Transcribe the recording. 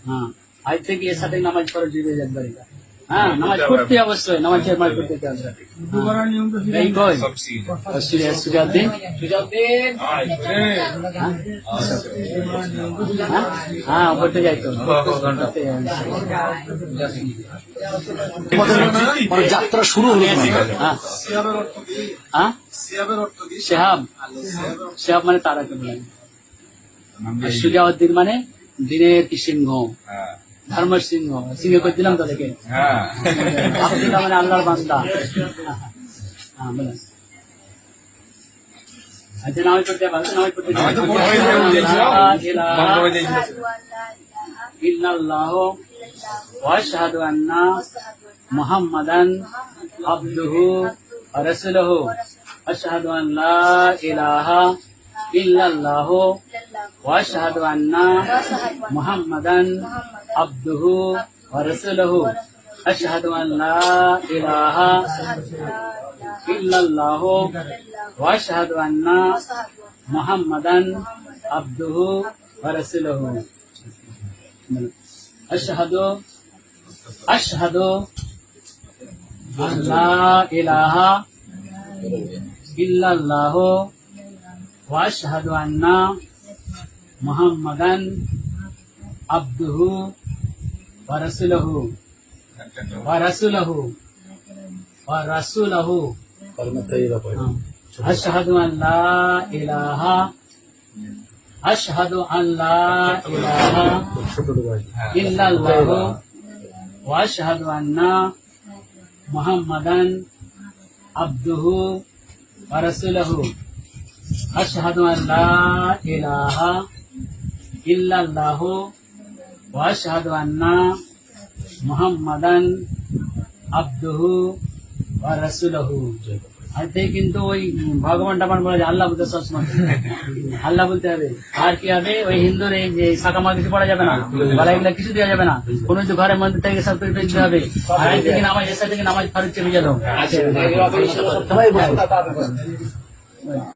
হ্যাঁ আজ থেকে এর সাথে নামাজ পড়া জুড়ে একবার হ্যাঁ নামাজ পড়তে অবশ্যই নামাজ পড়তে হবে এই কই সুজাউদ্দিন হ্যাঁ পড়তে যাই তো যাত্রা শুরু হলো। শেহাব শেহাব মানে তারাকে বলে, সুজাউদ্দিন মানে দিনের কি সিংহ, ধর্ম সিংহ, সিংহ করে দিলাম তাদেরকে আব্দুল্লাহ মানে আল্লাহর বান্দা। হ্যাঁ বলেন আচ্ছা নামাজ পড়তে নামাজ পড়তে ইল্লাল্লাহ ওয়া আশহাদু আন্না মুহাম্মাদান আবদুহু ওয়া রাসূলুহু আশহাদু আন লা ইলাহা ইল্লাল্লাহ ওয়া আশহাদু আন্না মুহাম্মাদান আবদুহু ওয়া রাসূলুহু আশহাদু আন লা ইলাহা ইল্লাল্লাহ ওয়া আশহাদু আন্না মুহাম্মাদান আবদুহু ওয়া রাসূলুহু আশহাদু আন লা ইলাহা ইল্লাল্লাহ ওয়া আশহাদু আন্না মুহাম্মাদান আবদুহু ওয়া রাসূলুহু ওয়া রাসূলুহু ওয়া রাসূলুহু আশহাদু আন লা ইলাহা ইল্লাল্লাহ ওয়া আশহাদু আন্না মুহাম্মাদান আবদুহু ওয়া রাসূলুহু আশহাদু আন লা ইলাহা ইল্লাল্লাহ ওয়া আশহাদু আন্না মুহাম্মাদান আবদুহু ওয়া রাসূলুহু। আর কিন্তু ওই ভগবান টামান বলে আল্লাহ বলতে সবসময় আল্লাহ বলতে হবে। আর কি হবে ওই হিন্দুর এই যে শাখা মা কিছু পড়া যাবে না, বলা এগুলা কিছু দেওয়া যাবে না, কোন যদি ঘরের মধ্যে থেকে সব দিতে হবে। আর থেকে নামাজ এসে থেকে নামাজ ফারুক চেপে গেল।